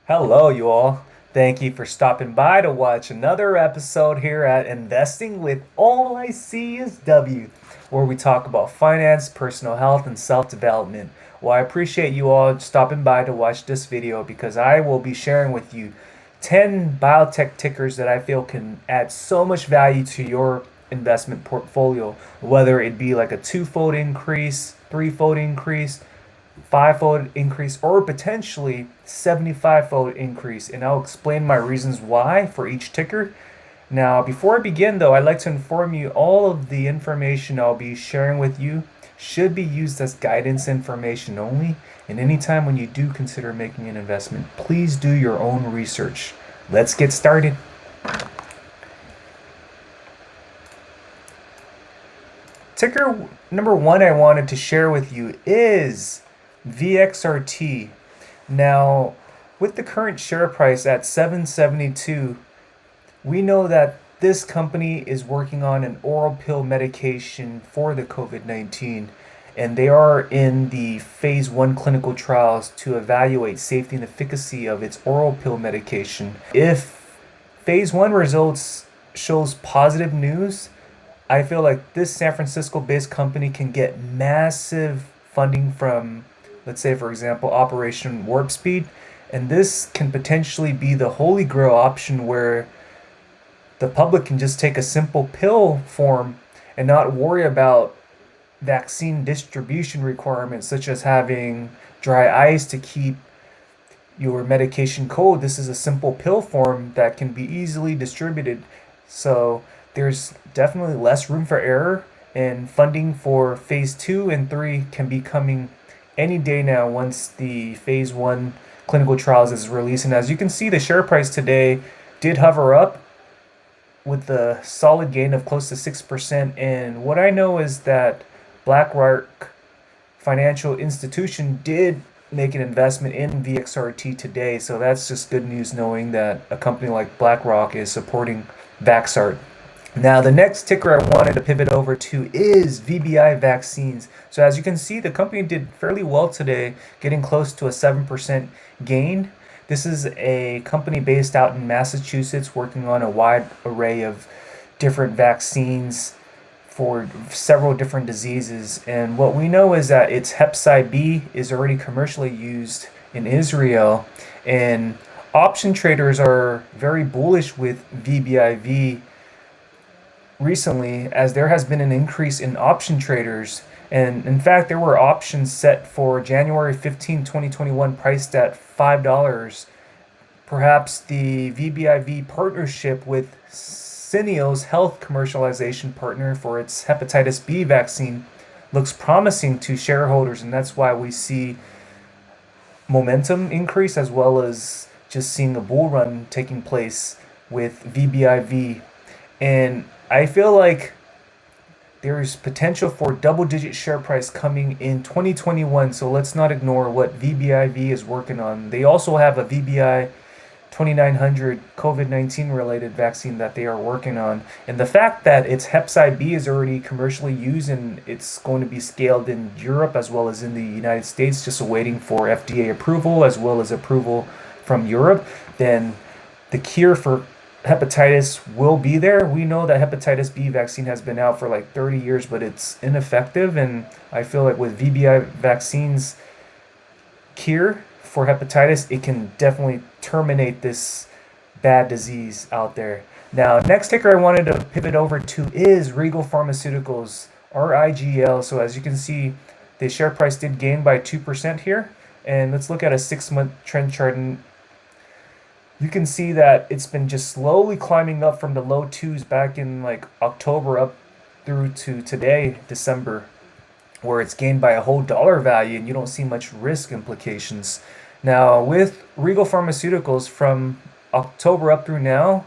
Hello, you all. Thank you for stopping by to watch another episode here at Investing with ALliseeisW, where we talk about finance, personal health, and self development. Well, I appreciate you all stopping by to watch this video because I will be sharing with you 10 biotech tickers that I feel can add so much value to your investment portfolio, whether it be like a twofold increase, threefold increase, fivefold increase, or potentially 75-fold increase. And I'll explain my reasons why for each ticker. Now, before I begin, though, I'd like to inform you all of the information I'll be sharing with you should be used as guidance information only. And anytime when you do consider making an investment, please do your own research. Let's get started. Ticker number one I wanted to share with you is VXRT. Now, with the current share price at 772, we know that this company is working on an oral pill medication for the COVID-19, and they are in the phase 1 clinical trials to evaluate safety and efficacy of its oral pill medication. If phase 1 results shows positive news, I feel like this San Francisco-based company can get massive funding from, let's say, for example, Operation Warp Speed, and this can potentially be the holy grail option where the public can just take a simple pill form and not worry about vaccine distribution requirements, such as having dry ice to keep your medication cold. This is a simple pill form that can be easily distributed. So there's definitely less room for error, and funding for phase 2 and 3 can be coming any day now once the phase 1 clinical trials is released. And as you can see, the share price today did hover up with a solid gain of close to 6%. And what I know is that BlackRock Financial Institution did make an investment in VXRT today. So that's just good news knowing that a company like BlackRock is supporting Vaxart. Now, the next ticker I wanted to pivot over to is VBI Vaccines. So as you can see, the company did fairly well today, getting close to a 7% gain. This is a company based out in Massachusetts working on a wide array of different vaccines for several different diseases. And what we know is that its Hep-Sci-B is already commercially used in Israel. And option traders are very bullish with VBIV recently, as there has been an increase in option traders. And in fact, there were options set for January 15, 2021 priced at $5. Perhaps the VBIV partnership with Syneos Health commercialization partner for its hepatitis B vaccine looks promising to shareholders, and that's why we see momentum increase as well as just seeing a bull run taking place with VBIV. And I feel like there's potential for double-digit share price coming in 2021, so let's not ignore what VBIV is working on. They also have a VBI 2900 COVID-19 related vaccine that they are working on. And the fact that its Hep-Sci-B is already commercially used and it's going to be scaled in Europe as well as in the United States, just awaiting for FDA approval as well as approval from Europe, then the cure for hepatitis will be there. We know that hepatitis B vaccine has been out for like 30 years, but it's ineffective. And I feel like with VBI vaccines cure for hepatitis, it can definitely terminate this bad disease out there. Now, next ticker I wanted to pivot over to is RIGL Pharmaceuticals, RIGL. So as you can see, the share price did gain by 2% here. And let's look at a 6-month trend chart, and you can see that it's been just slowly climbing up from the low 2s back in like October up through to today, December, where it's gained by a whole dollar value and you don't see much risk implications. Now, with RIGL Pharmaceuticals from October up through now,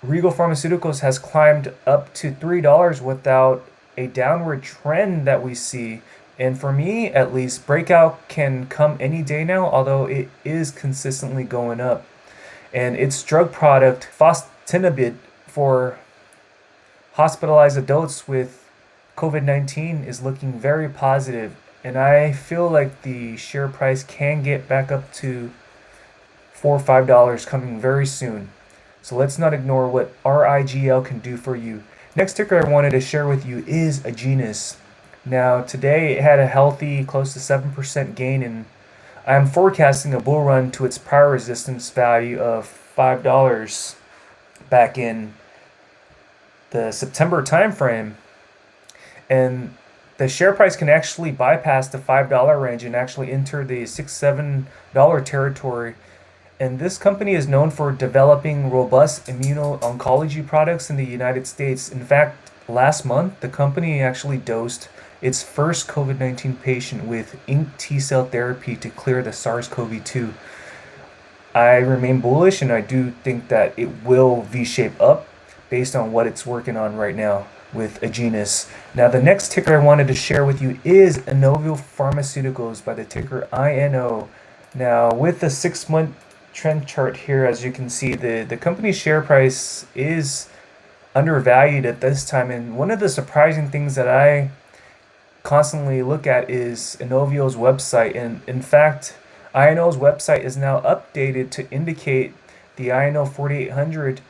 RIGL Pharmaceuticals has climbed up to $3 without a downward trend that we see. And for me, at least, breakout can come any day now, although it is consistently going up. And its drug product, fostinibid, for hospitalized adults with COVID-19 is looking very positive. And I feel like the share price can get back up to $4 or $5 coming very soon. So let's not ignore what RIGL can do for you. Next ticker I wanted to share with you is AGEN. Now today it had a healthy close to 7% gain, and I am forecasting a bull run to its prior resistance value of $5 back in the September timeframe. And the share price can actually bypass the $5 range and actually enter the $6-7 territory. And this company is known for developing robust immuno-oncology products in the United States. In fact, last month, the company actually dosed its first COVID-19 patient with inked T-cell therapy to clear the SARS-CoV-2. I remain bullish, and I do think that it will V-shape up based on what it's working on right now with AGEN. Now, the next ticker I wanted to share with you is Inovio Pharmaceuticals by the ticker INO. Now, with the 6-month trend chart here, as you can see, the company's share price is undervalued at this time. And one of the surprising things that I constantly look at is Inovio's website. And in fact, INO's website is now updated to indicate the INO 4800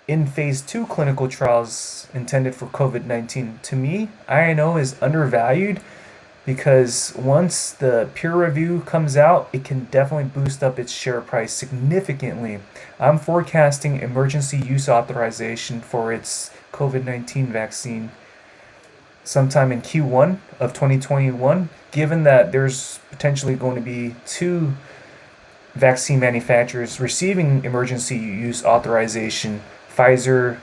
in phase 2 clinical trials intended for COVID-19. To me, INO is undervalued because once the peer review comes out, it can definitely boost up its share price significantly. I'm forecasting emergency use authorization for its COVID-19 vaccine sometime in Q1 of 2021, given that there's potentially going to be 2 vaccine manufacturers receiving emergency use authorization, Pfizer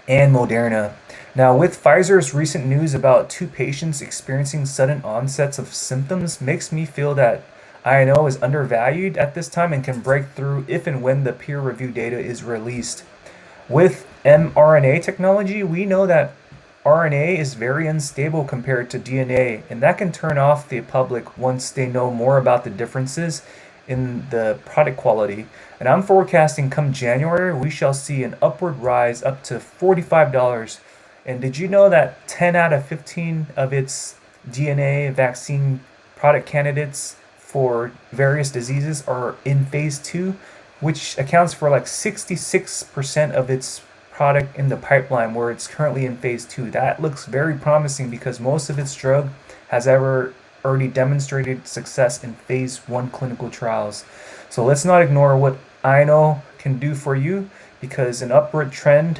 and Moderna. Now, with Pfizer's recent news about 2 patients experiencing sudden onsets of symptoms makes me feel that INO is undervalued at this time and can break through if and when the peer review data is released. With mRNA technology, we know that RNA is very unstable compared to DNA, and that can turn off the public once they know more about the differences in the product quality. And I'm forecasting come January, we shall see an upward rise up to $45. And did you know that 10 out of 15 of its DNA vaccine product candidates for various diseases are in phase 2, which accounts for like 66% of its product in the pipeline where it's currently in phase 2. That looks very promising because most of its drug has already demonstrated success in phase 1 clinical trials. So let's not ignore what INO can do for you, because an upward trend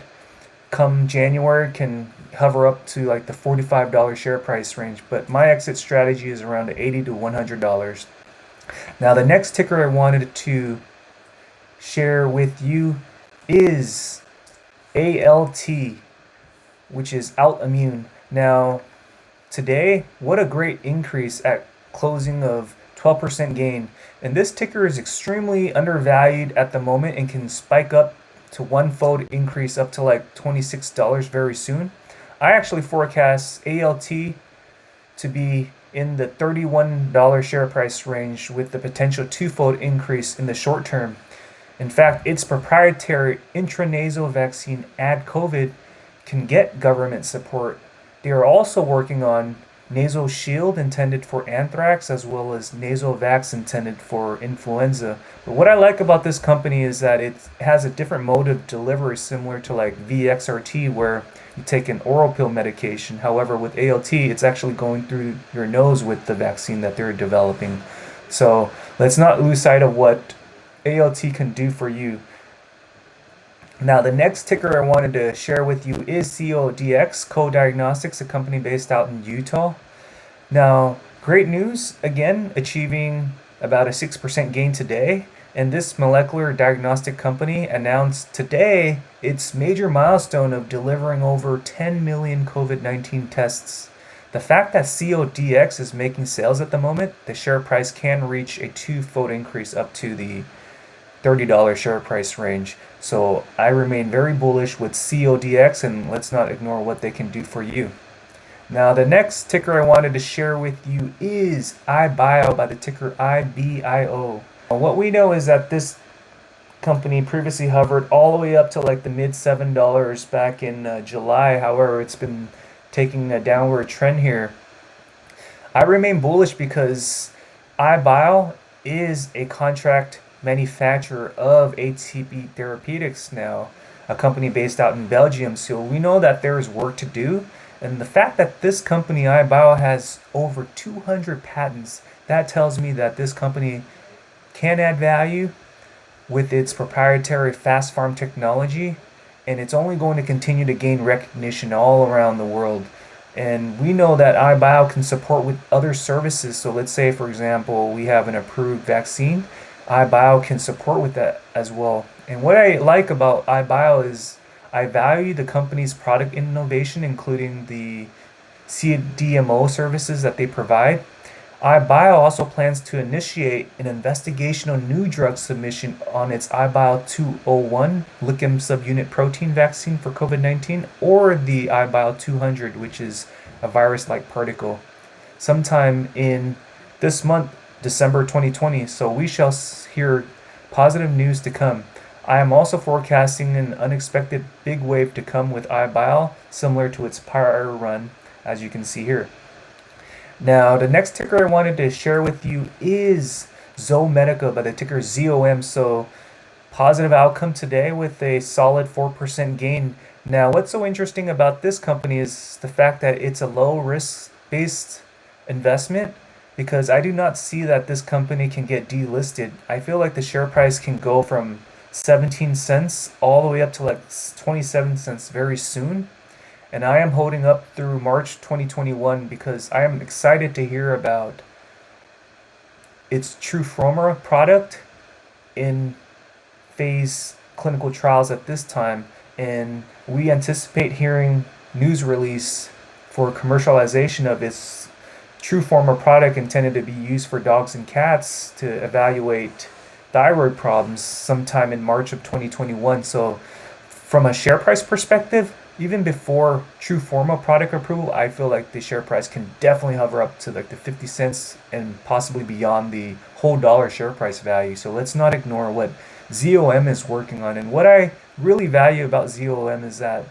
come January can hover up to like the $45 share price range, but my exit strategy is around $80 to $100. Now, the next ticker I wanted to share with you is ALT, which is Altimmune. Now, today, what a great increase at closing of 12% gain. And this ticker is extremely undervalued at the moment and can spike up to 1-fold increase up to like $26 very soon. I actually forecast ALT to be in the $31 share price range with the potential 2-fold increase in the short term. In fact, its proprietary intranasal vaccine AdCOVID can get government support. They are also working on nasal shield intended for anthrax as well as nasal vax intended for influenza. But what I like about this company is that it has a different mode of delivery similar to like VXRT, where you take an oral pill medication. However, with ALT, it's actually going through your nose with the vaccine that they're developing. So let's not lose sight of what ALT can do for you. Now, the next ticker I wanted to share with you is CODX, Co-Diagnostics, a company based out in Utah. Now, great news, again, achieving about a 6% gain today. And this molecular diagnostic company announced today its major milestone of delivering over 10 million COVID-19 tests. The fact that CODX is making sales at the moment, the share price can reach a 2-fold increase up to the $30 share price range. So I remain very bullish with CODX, and let's not ignore what they can do for you. Now, the next ticker I wanted to share with you is iBio by the ticker IBIO. What we know is that this company previously hovered all the way up to like the mid $7 back in July. However, it's been taking a downward trend here. I remain bullish because iBio is a contract manufacturer of ATP Therapeutics now, a company based out in Belgium. So we know that there is work to do. And the fact that this company, iBio, has over 200 patents, that tells me that this company can add value with its proprietary fast farm technology, and it's only going to continue to gain recognition all around the world. And we know that iBio can support with other services. So let's say, for example, we have an approved vaccine. iBio can support with that as well. And what I like about iBio is I value the company's product innovation, including the CDMO services that they provide. iBio also plans to initiate an investigational new drug submission on its iBio 201 lichen subunit protein vaccine for COVID-19, or the iBio 200, which is a virus-like particle, sometime in this month, December 2020. So we shall hear positive news to come. I am also forecasting an unexpected big wave to come with iBio, similar to its prior run, as you can see here. Now, the next ticker I wanted to share with you is ZOM Medical by the ticker ZOM. So, positive outcome today with a solid 4% gain. Now, what's so interesting about this company is the fact that it's a low risk based investment, because I do not see that this company can get delisted. I feel like the share price can go from 17 cents all the way up to like 27 cents very soon. And I am holding up through March 2021 because I am excited to hear about its TrueForma product in phase clinical trials at this time. And we anticipate hearing news release for commercialization of its TrueForma product intended to be used for dogs and cats to evaluate thyroid problems sometime in March of 2021. So from a share price perspective, even before TrueForma product approval, I feel like the share price can definitely hover up to like the 50 cents and possibly beyond the whole dollar share price value. So let's not ignore what ZOM is working on. And what I really value about ZOM is that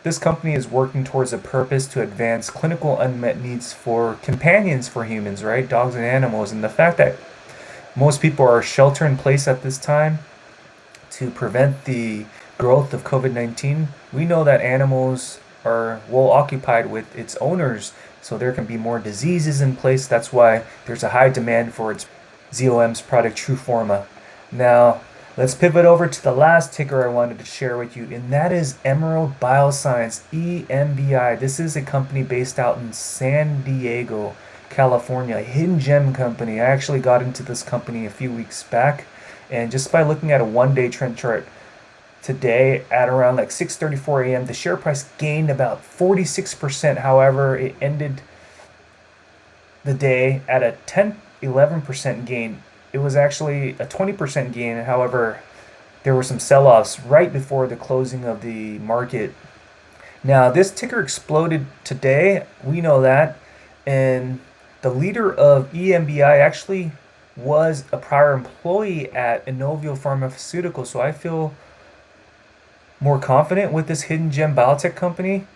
this company is working towards a purpose to advance clinical unmet needs for companions for humans, right? Dogs and animals. And the fact that most people are shelter in place at this time to prevent the growth of COVID-19, we know that animals are well occupied with its owners, so there can be more diseases in place. That's why there's a high demand for its ZOM's product TrueForma. Now, let's pivot over to the last ticker I wanted to share with you, and that is Emerald Bioscience, EMBI. This is a company based out in San Diego, California, a hidden gem company. I actually got into this company a few weeks back, and just by looking at a one-day trend chart, today at around like 6:34 a.m. the share price gained about 46%. However, it ended the day at a 11% gain. It was actually a 20% gain. However, there were some sell-offs right before the closing of the market. Now, this ticker exploded today. We know that. And the leader of EMBI actually was a prior employee at Inovio Pharmaceutical. So I feel more confident with this hidden gem biotech company,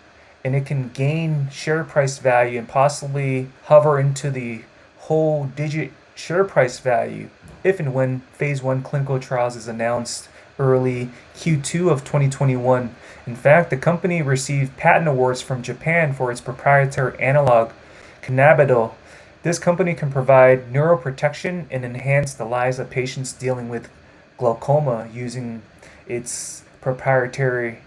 and it can gain share price value and possibly hover into the whole digit share price value if and when phase 1 clinical trials is announced early Q2 of 2021. In fact, the company received patent awards from Japan for its proprietary analog cannabidol. This company can provide neuroprotection and enhance the lives of patients dealing with glaucoma using its proprietary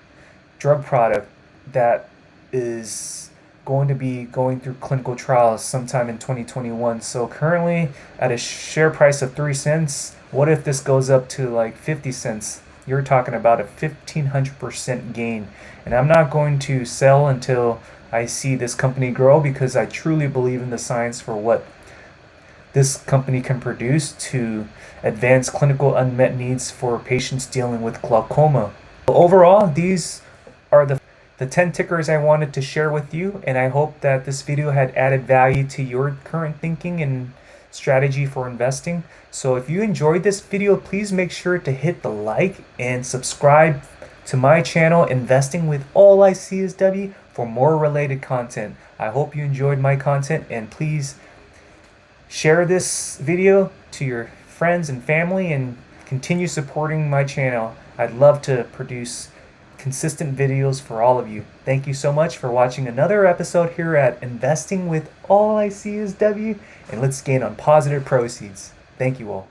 drug product that is going to be going through clinical trials sometime in 2021. So currently at a share price of 3 cents, what if this goes up to like 50 cents? You're talking about a 1500% gain. And I'm not going to sell until I see this company grow, because I truly believe in the science for what this company can produce to advance clinical unmet needs for patients dealing with glaucoma. Overall, these are the 10 tickers I wanted to share with you, and I hope that this video had added value to your current thinking and strategy for investing. So if you enjoyed this video, please make sure to hit the like and subscribe to my channel, Investing with ALliseeisW, for more related content. I hope you enjoyed my content, and please share this video to your friends and family, and Continue supporting my channel. I'd love to produce consistent videos for all of you. Thank you so much for watching another episode here at Investing with All I See Is W, and let's gain on positive proceeds. Thank you all.